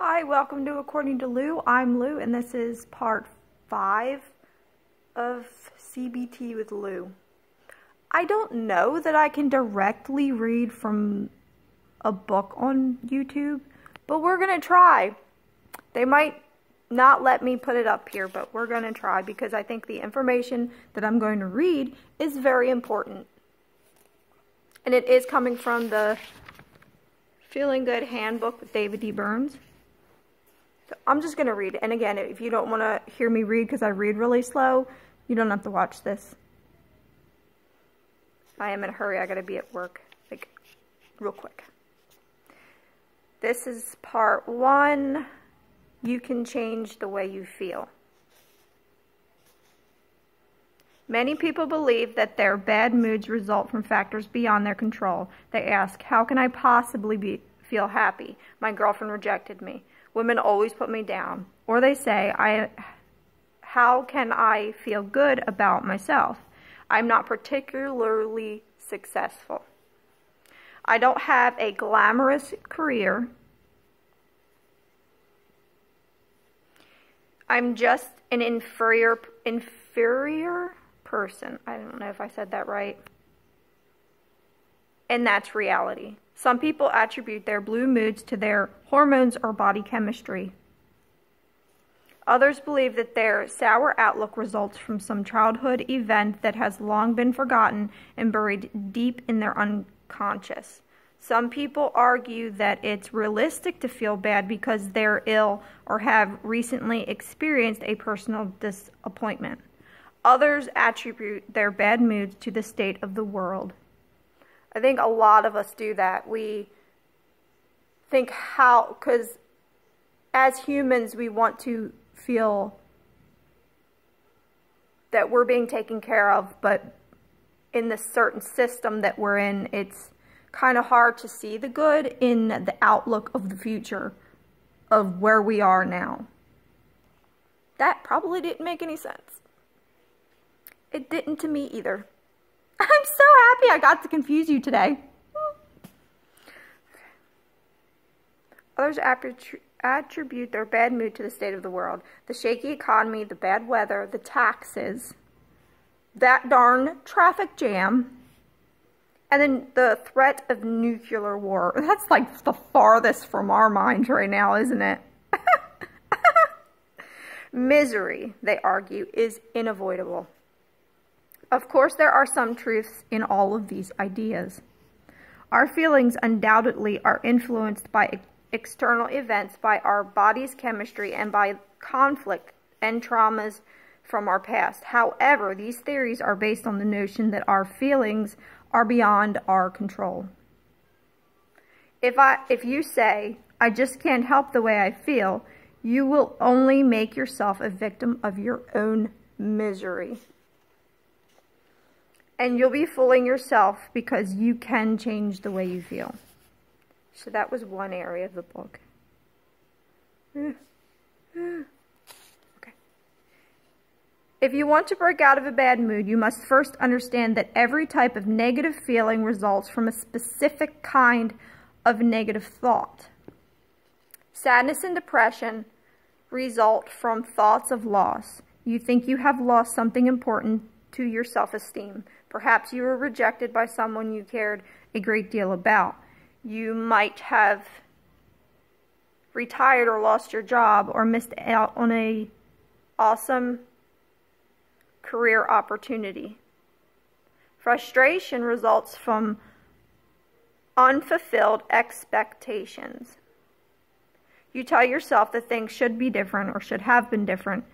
Hi, welcome to According to Lou. I'm Lou, and this is part 5 of CBT with Lou. I don't know that I can directly read from a book on YouTube, but we're going to try. They might not let me put it up here, but we're going to try because I think the information that I'm going to read is very important. And it is coming from the Feeling Good Handbook with David D. Burns. So I'm just going to read it. And again, if you don't want to hear me read because I read really slow, you don't have to watch this. I am in a hurry. I got to be at work, like, real quick. This is part 1. You can change the way you feel. Many people believe that their bad moods result from factors beyond their control. They ask, how can I possibly feel happy? My girlfriend rejected me. Women always put me down. Or they say, how can I feel good about myself? I'm not particularly successful. I don't have a glamorous career. I'm just an inferior person. I don't know if I said that right. And that's reality. Some people attribute their blue moods to their hormones or body chemistry. Others believe that their sour outlook results from some childhood event that has long been forgotten and buried deep in their unconscious. Some people argue that it's realistic to feel bad because they're ill or have recently experienced a personal disappointment. Others attribute their bad moods to the state of the world. I think a lot of us do that. We think because as humans, we want to feel that we're being taken care of, but in the certain system that we're in, it's kind of hard to see the good in the outlook of the future of where we are now. That probably didn't make any sense. It didn't to me either. I'm so happy I got to confuse you today. Others attribute their bad mood to the state of the world. The shaky economy, the bad weather, the taxes, that darn traffic jam, and then the threat of nuclear war. That's like the farthest from our minds right now, isn't it? Misery, they argue, is unavoidable. Of course, there are some truths in all of these ideas. Our feelings undoubtedly are influenced by external events, by our body's chemistry, and by conflict and traumas from our past. However, these theories are based on the notion that our feelings are beyond our control. If you say, I just can't help the way I feel, you will only make yourself a victim of your own misery. And you'll be fooling yourself because you can change the way you feel. So that was one area of the book. Okay. If you want to break out of a bad mood, you must first understand that every type of negative feeling results from a specific kind of negative thought. Sadness and depression result from thoughts of loss. You think you have lost something important to your self-esteem. Perhaps you were rejected by someone you cared a great deal about. You might have retired or lost your job or missed out on an awesome career opportunity. Frustration results from unfulfilled expectations. You tell yourself that things should be different or should have been different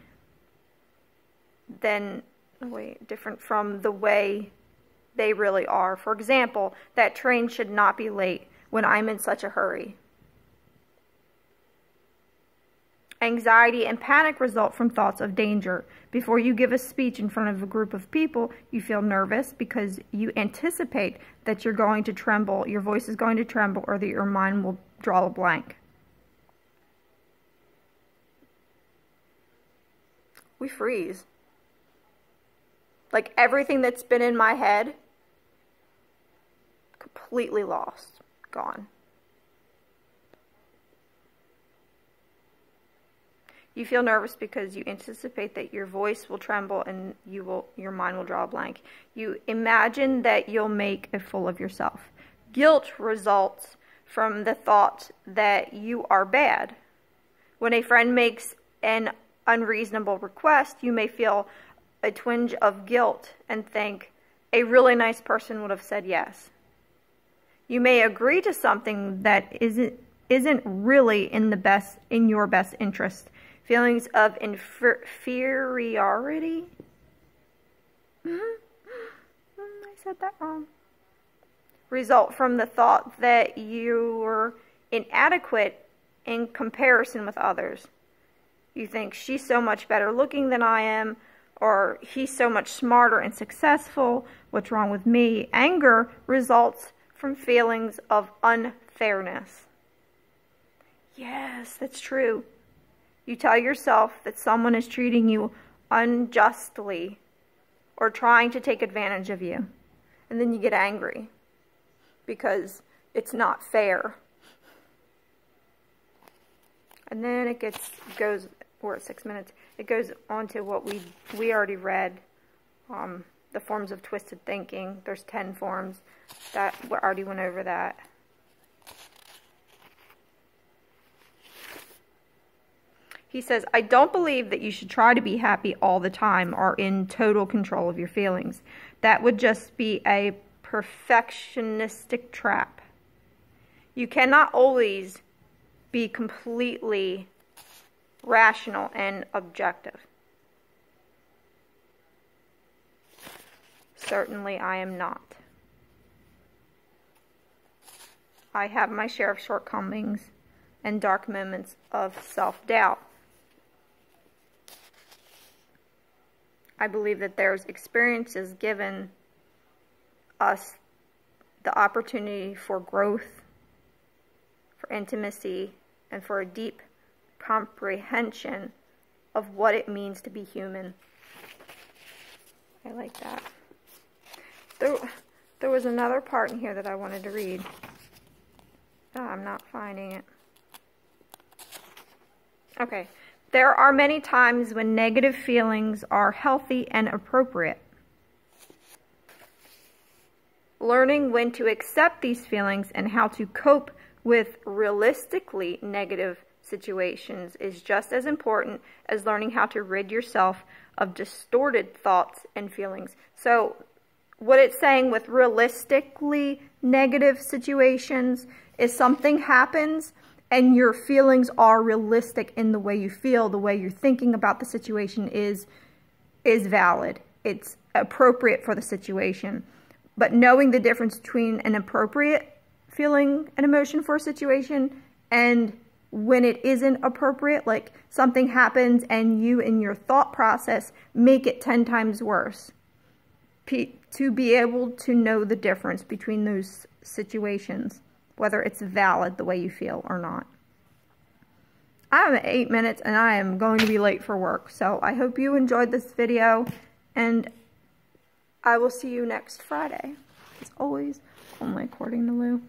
different from the way they really are. For example, that train should not be late when I'm in such a hurry. Anxiety and panic result from thoughts of danger. Before you give a speech in front of a group of people, you feel nervous because you anticipate that you're going to tremble, your voice is going to tremble, or that your mind will draw a blank. We freeze. Like everything that's been in my head, completely lost, gone. You feel nervous because you anticipate that your voice will tremble and your mind will draw a blank. You imagine that you'll make a fool of yourself. Guilt results from the thought that you are bad. When a friend makes an unreasonable request, you may feel a twinge of guilt and think a really nice person would have said yes. You may agree to something that isn't really in your best interest. Feelings of inferiority. I said that wrong. Result from the thought that you're inadequate in comparison with others. You think she's so much better looking than I am, or he's so much smarter and successful. What's wrong with me? Anger results from feelings of unfairness. Yes, that's true. You tell yourself that someone is treating you unjustly or trying to take advantage of you. And then you get angry because it's not fair. And then it goes, we're at 6 minutes. It goes on to what we already read, the forms of twisted thinking. There's 10 forms. That we already went over that. He says, I don't believe that you should try to be happy all the time or in total control of your feelings. That would just be a perfectionistic trap. You cannot always be completely rational and objective. Certainly I am not. I have my share of shortcomings and dark moments of self-doubt. I believe that there's experiences given us the opportunity for growth, for intimacy, and for a deep comprehension of what it means to be human. I like that. There was another part in here that I wanted to read. Oh, I'm not finding it. Okay. There are many times when negative feelings are healthy and appropriate. Learning when to accept these feelings and how to cope with realistically negative situations is just as important as learning how to rid yourself of distorted thoughts and feelings. So what it's saying with realistically negative situations is something happens and your feelings are realistic in the way you feel, the way you're thinking about the situation is valid. It's appropriate for the situation. But knowing the difference between an appropriate feeling and emotion for a situation and when it isn't appropriate, like something happens and you in your thought process make it 10 times worse. To be able to know the difference between those situations, whether it's valid the way you feel or not. I'm at 8 minutes and I am going to be late for work. So I hope you enjoyed this video and I will see you next Friday. As always, only according to Lou.